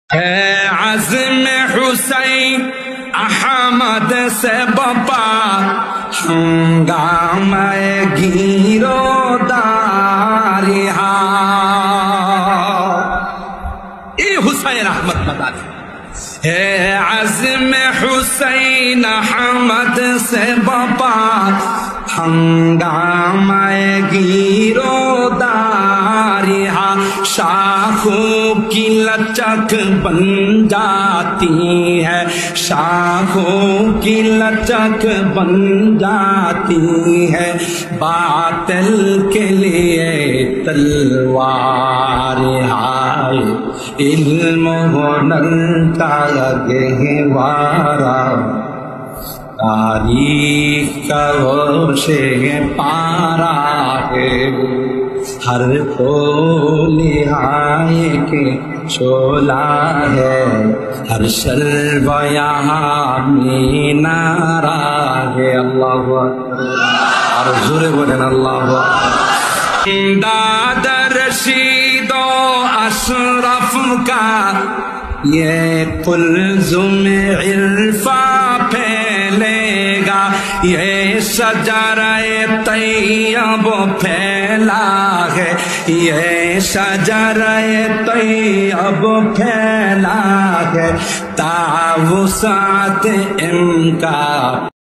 ہے عزم حسین احمد سے بپا ہنگامہ گیرو داریہا اے حسین احمد بتا دے ہے عزم حسین احمد سے بپا ہنگامہ گیرو داریہا شاخوں کی لچک بن جاتی ہے شاخوں کی لچک بن جاتی ہے باطل کے لیے تلوار ہائے علم و ہنر کا گہوارہ تاریخ کا وہ شے پارا ہے ہر کو نہائے کے شولا ہے ہر شلو یہاں مینارہ ہے اللہ اور زور بولن اللہ داد رشید و اشرف کا یہ قلزم عرفان پھیلے گا یہ شجرہ طیب پھیلا ہے یہ شجرہ طیب پھیلا ہے تا وسعت ان کا